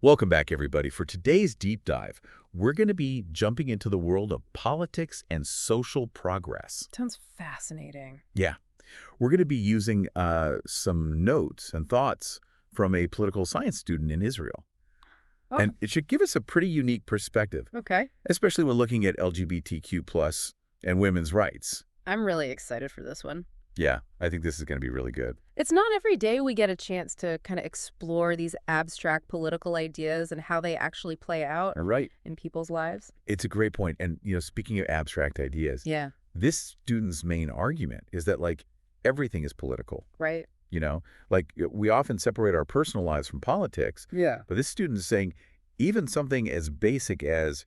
Welcome back, everybody. For today's deep dive, we're going to be jumping into the world of politics and social progress. Sounds fascinating. Yeah, we're going to be using some notes and thoughts from a political science student in Israel. Oh, And it should give us a pretty unique perspective, okay. especially when looking at LGBTQ plus and women's rights. I'm really excited for this one. Yeah, I think this is going to be really good. It's not every day we get a chance to kind of explore these abstract political ideas and how they actually play out All right. in people's lives. It's a great point. And, speaking of abstract ideas, Yeah, this student's main argument is that, everything is political. right? We often separate our personal lives from politics, Yeah. but this student is saying even something as basic as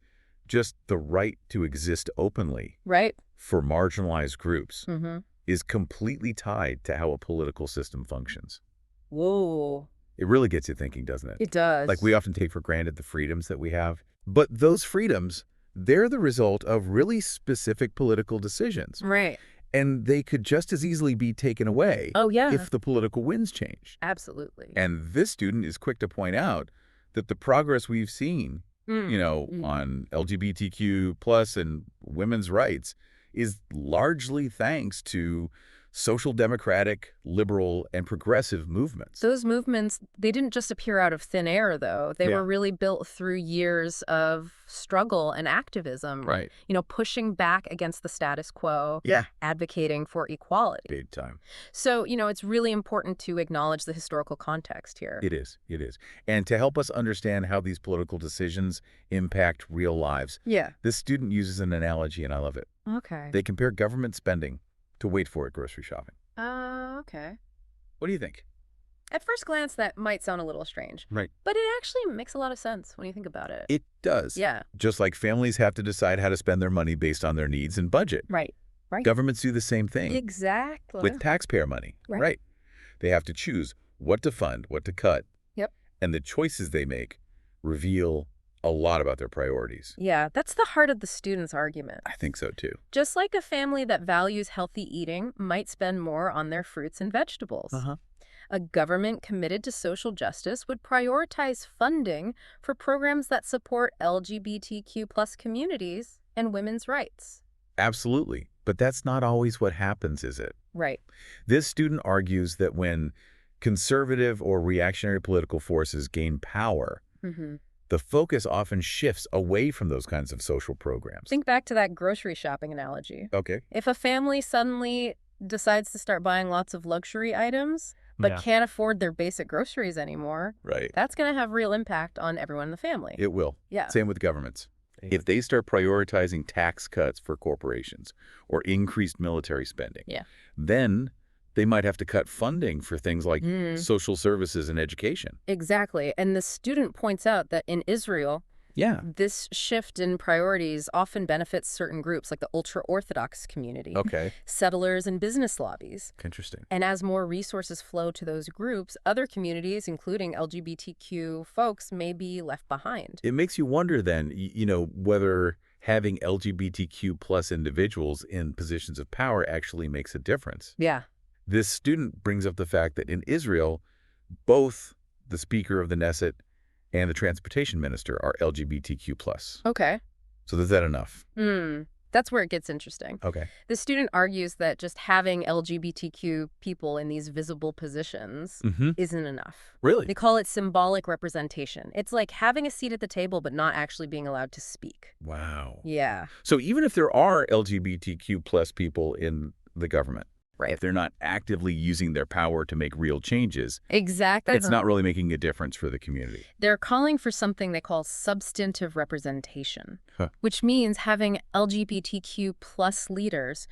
just the right to exist openly Right? for marginalized groups Mm-hmm. is completely tied to how a political system functions. Whoa. It really gets you thinking, doesn't it? It does. We often take for granted the freedoms that we have, but those freedoms, they're the result of really specific political decisions. Right. And they could just as easily be taken away Oh, yeah. if the political winds changed. Absolutely. And this student is quick to point out that the progress we've seen, on LGBTQ plus and women's rights is largely thanks to social democratic, liberal, and progressive movements. Those movements, they didn't just appear out of thin air, though. They Yeah. were really built through years of struggle and activism. Right. Pushing back against the status quo, Yeah. advocating for equality. Big time. So, it's really important to acknowledge the historical context here. It is. It is. And to help us understand how these political decisions impact real lives, Yeah. this student uses an analogy, and I love it. Okay. They compare government spending to wait for it grocery shopping. Okay. What do you think? At first glance, that might sound a little strange. Right. But it actually makes a lot of sense when you think about it. It does. Yeah. Just like families have to decide how to spend their money based on their needs and budget. Right. Right. Governments do the same thing Exactly. with taxpayer money. Right. They have to choose what to fund, what to cut. Yep. And the choices they make reveal a lot about their priorities. Yeah, that's the heart of the student's argument. I think so, too. Just like a family that values healthy eating might spend more on their fruits and vegetables. Uh-huh. A government committed to social justice would prioritize funding for programs that support LGBTQ plus communities and women's rights. Absolutely. But that's not always what happens, is it? Right. This student argues that when conservative or reactionary political forces gain power, Mm-hmm. the focus often shifts away from those kinds of social programs. Think back to that grocery shopping analogy. Okay. If a family suddenly decides to start buying lots of luxury items, but Yeah. can't afford their basic groceries anymore, Right. that's going to have real impact on everyone in the family. It will. Yeah. Same with governments. If they start prioritizing tax cuts for corporations or increased military spending, Yeah. then they might have to cut funding for things like Mm. social services and education. Exactly. And the student points out that in Israel, Yeah. this shift in priorities often benefits certain groups like the ultra-Orthodox community, Okay. settlers, and business lobbies. Interesting. And as more resources flow to those groups, other communities, including LGBTQ folks, may be left behind. It makes you wonder then, whether having LGBTQ plus individuals in positions of power actually makes a difference. Yeah. This student brings up the fact that in Israel, both the Speaker of the Knesset and the Transportation Minister are LGBTQ plus. Okay. So is that enough? That's where it gets interesting. Okay. The student argues that just having LGBTQ people in these visible positions Mm-hmm. isn't enough. Really? They call it symbolic representation. It's like having a seat at the table but not actually being allowed to speak. Wow. Yeah. So even if there are LGBTQ plus people in the government, Right. if they're not actively using their power to make real changes, Exactly. it's not really making a difference for the community. They're calling for something they call substantive representation, Huh. which means having LGBTQ plus leaders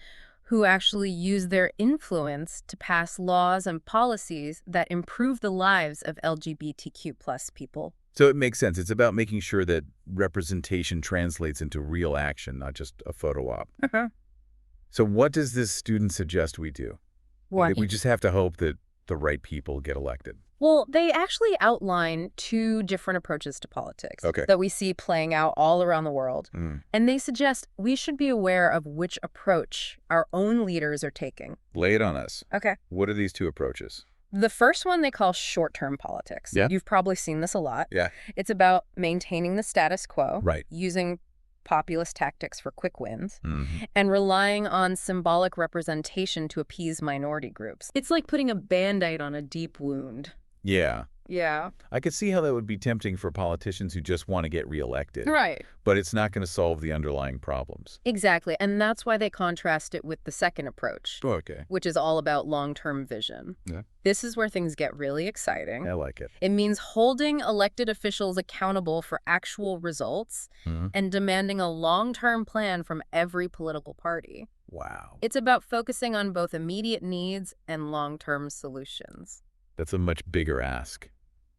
who actually use their influence to pass laws and policies that improve the lives of LGBTQ plus people. So it makes sense. It's about making sure that representation translates into real action, not just a photo op. So what does this student suggest we do? What? We just have to hope that the right people get elected. Well, they actually outline two different approaches to politics Okay. that we see playing out all around the world. Mm. And they suggest we should be aware of which approach our own leaders are taking. Lay it on us. Okay. What are these two approaches? The first one they call short-term politics. Yeah. You've probably seen this a lot. Yeah. It's about maintaining the status quo, Right. using populist tactics for quick wins, Mm-hmm. and relying on symbolic representation to appease minority groups. It's like putting a Band-Aid on a deep wound. Yeah. Yeah. I could see how that would be tempting for politicians who just want to get reelected. Right. But it's not going to solve the underlying problems. Exactly. And that's why they contrast it with the second approach, Okay. which is all about long-term vision. Yeah. This is where things get really exciting. I like it. It means holding elected officials accountable for actual results Mm-hmm. and demanding a long-term plan from every political party. Wow. It's about focusing on both immediate needs and long-term solutions. That's a much bigger ask.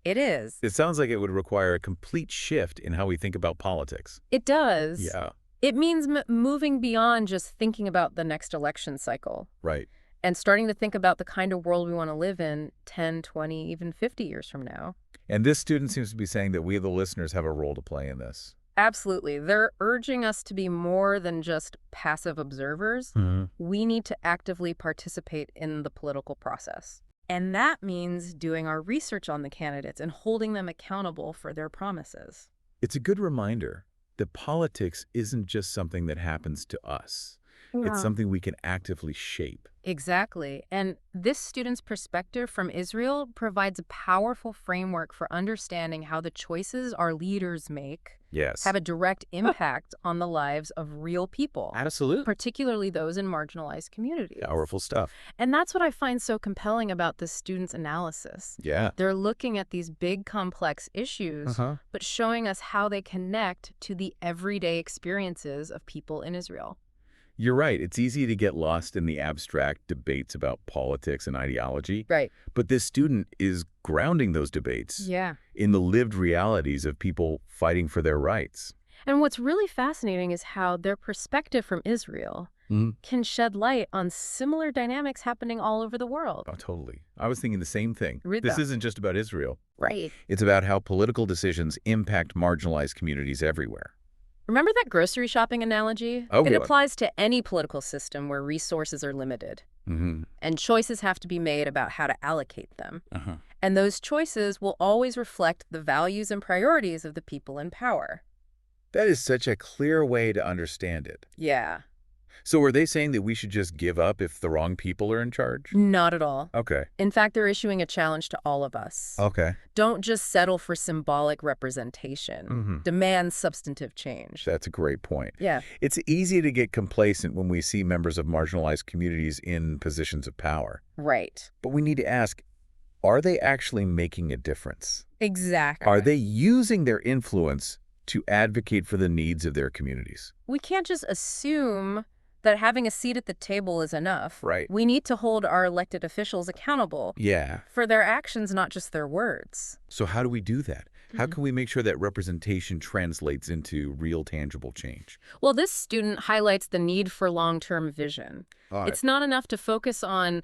It is. It sounds like it would require a complete shift in how we think about politics. It does. Yeah. It means moving beyond just thinking about the next election cycle Right. and starting to think about the kind of world we want to live in 10, 20, even 50 years from now. And this student seems to be saying that we, the listeners, have a role to play in this. Absolutely. They're urging us to be more than just passive observers. Mm-hmm. We need to actively participate in the political process. And that means doing our research on the candidates and holding them accountable for their promises. It's a good reminder that politics isn't just something that happens to us. It's something we can actively shape. Exactly. And this student's perspective from Israel provides a powerful framework for understanding how the choices our leaders make Yes. have a direct impact on the lives of real people, Absolutely. particularly those in marginalized communities. Powerful stuff. And that's what I find so compelling about this student's analysis. Yeah. They're looking at these big, complex issues, but showing us how they connect to the everyday experiences of people in Israel. You're right. It's easy to get lost in the abstract debates about politics and ideology. Right. But this student is grounding those debates Yeah. in the lived realities of people fighting for their rights. And what's really fascinating is how their perspective from Israel can shed light on similar dynamics happening all over the world. Oh, totally. I was thinking the same thing. Read This that. isn't just about Israel. Right. It's about how political decisions impact marginalized communities everywhere. Remember that grocery shopping analogy? Oh, It good. applies to any political system where resources are limited, Mm-hmm. and choices have to be made about how to allocate them. Uh-huh. And those choices will always reflect the values and priorities of the people in power. That is such a clear way to understand it. Yeah. So are they saying that we should just give up if the wrong people are in charge? Not at all. Okay. In fact, they're issuing a challenge to all of us. Okay. Don't just settle for symbolic representation. Mm-hmm. Demand substantive change. That's a great point. Yeah. It's easy to get complacent when we see members of marginalized communities in positions of power. Right. But we need to ask, are they actually making a difference? Exactly. Are they using their influence to advocate for the needs of their communities? We can't just assume that having a seat at the table is enough. Right. We need to hold our elected officials accountable Yeah. for their actions, not just their words. So how do we do that? How can we make sure that representation translates into real tangible change? Well, this student highlights the need for long-term vision. It's not enough to focus on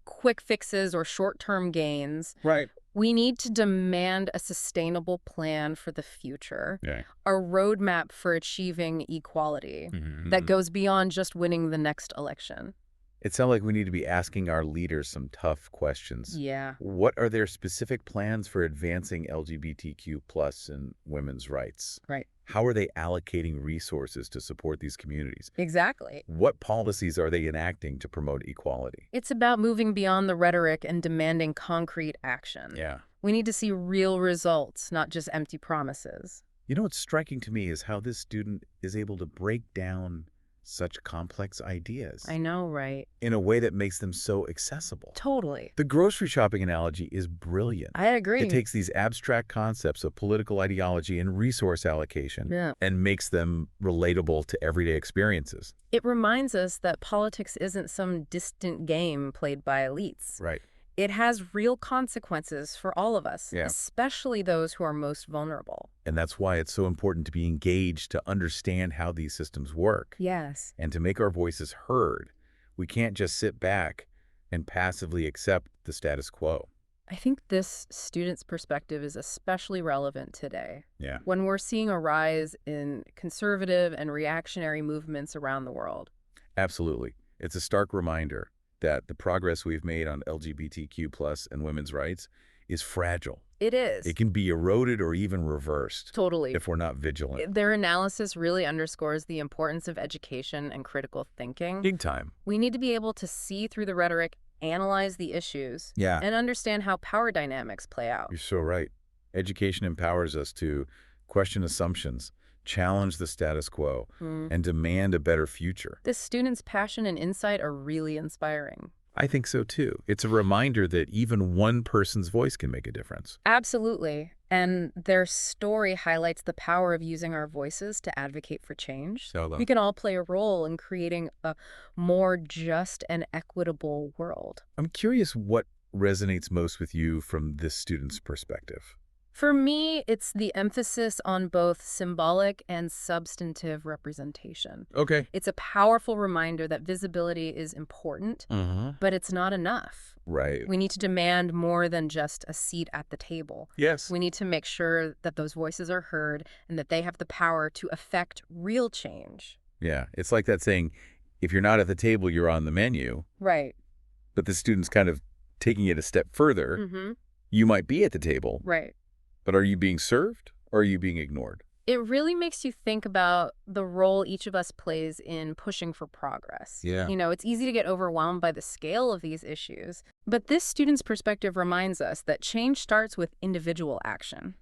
quick fixes or short-term gains. Right. We need to demand a sustainable plan for the future, Yeah. a roadmap for achieving equality that goes beyond just winning the next election. It sounds like we need to be asking our leaders some tough questions. Yeah. What are their specific plans for advancing LGBTQ plus and women's rights? Right. How are they allocating resources to support these communities? Exactly. What policies are they enacting to promote equality? It's about moving beyond the rhetoric and demanding concrete action. Yeah. We need to see real results, not just empty promises. You know what's striking to me is how this student is able to break down such complex ideas I know, right? in a way that makes them so accessible. Totally. The grocery shopping analogy is brilliant. I agree. It takes these abstract concepts of political ideology and resource allocation Yeah. and makes them relatable to everyday experiences. It reminds us that politics isn't some distant game played by elites. Right. It has real consequences for all of us, Yeah. especially those who are most vulnerable. And that's why it's so important to be engaged, to understand how these systems work, Yes. and to make our voices heard. We can't just sit back and passively accept the status quo. I think this student's perspective is especially relevant today, Yeah. when we're seeing a rise in conservative and reactionary movements around the world. Absolutely. It's a stark reminder that the progress we've made on LGBTQ plus and women's rights is fragile. It is. It can be eroded or even reversed Totally. if we're not vigilant. Their analysis really underscores the importance of education and critical thinking. Big time. We need to be able to see through the rhetoric, analyze the issues, Yeah. and understand how power dynamics play out. You're so right. Education empowers us to question assumptions, challenge the status quo, and demand a better future. This student's passion and insight are really inspiring. I think so too. It's a reminder that even one person's voice can make a difference. Absolutely. And their story highlights the power of using our voices to advocate for change. We can all play a role in creating a more just and equitable world. I'm curious what resonates most with you from this student's perspective. For me, it's the emphasis on both symbolic and substantive representation. Okay. It's a powerful reminder that visibility is important, but it's not enough. Right. We need to demand more than just a seat at the table. Yes. We need to make sure that those voices are heard and that they have the power to affect real change. Yeah. It's like that saying, if you're not at the table, you're on the menu. Right. But the student's kind of taking it a step further. You might be at the table. Right. But are you being served or are you being ignored? It really makes you think about the role each of us plays in pushing for progress. Yeah. You know, it's easy to get overwhelmed by the scale of these issues, but this student's perspective reminds us that change starts with individual action.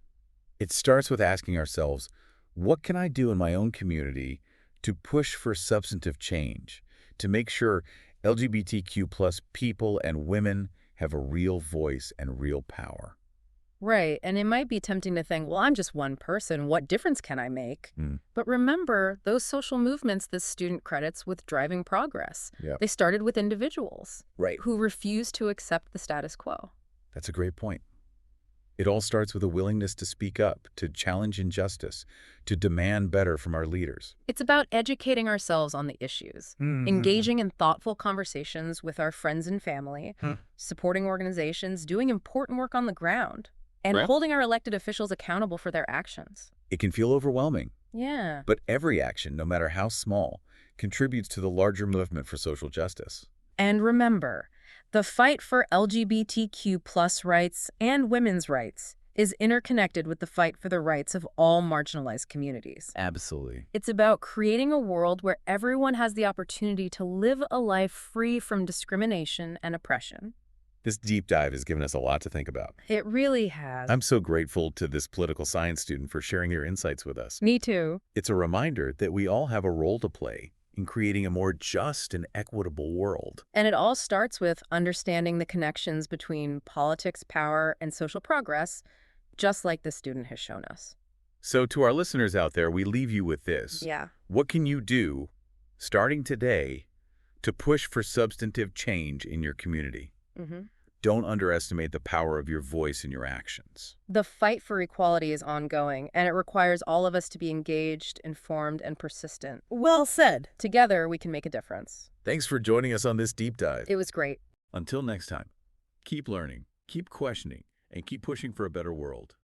It starts with asking ourselves, what can I do in my own community to push for substantive change, to make sure LGBTQ plus people and women have a real voice and real power? Right, and it might be tempting to think, well, I'm just one person. What difference can I make? But remember, those social movements this student credits with driving progress. Yep. They started with individuals Right. who refused to accept the status quo. That's a great point. It all starts with a willingness to speak up, to challenge injustice, to demand better from our leaders. It's about educating ourselves on the issues, engaging in thoughtful conversations with our friends and family, supporting organizations, doing important work on the ground, and holding our elected officials accountable for their actions. It can feel overwhelming, Yeah. but every action, no matter how small, contributes to the larger movement for social justice. And remember, the fight for LGBTQ plus rights and women's rights is interconnected with the fight for the rights of all marginalized communities. Absolutely. It's about creating a world where everyone has the opportunity to live a life free from discrimination and oppression. This deep dive has given us a lot to think about. It really has. I'm so grateful to this political science student for sharing their insights with us. Me too. It's a reminder that we all have a role to play in creating a more just and equitable world. And it all starts with understanding the connections between politics, power, and social progress, just like the student has shown us. So to our listeners out there, we leave you with this. Yeah. What can you do, starting today, to push for substantive change in your community? Don't underestimate the power of your voice and your actions. The fight for equality is ongoing, and it requires all of us to be engaged, informed, and persistent. Well said. Together, we can make a difference. Thanks for joining us on this deep dive. It was great. Until next time, keep learning, keep questioning, and keep pushing for a better world.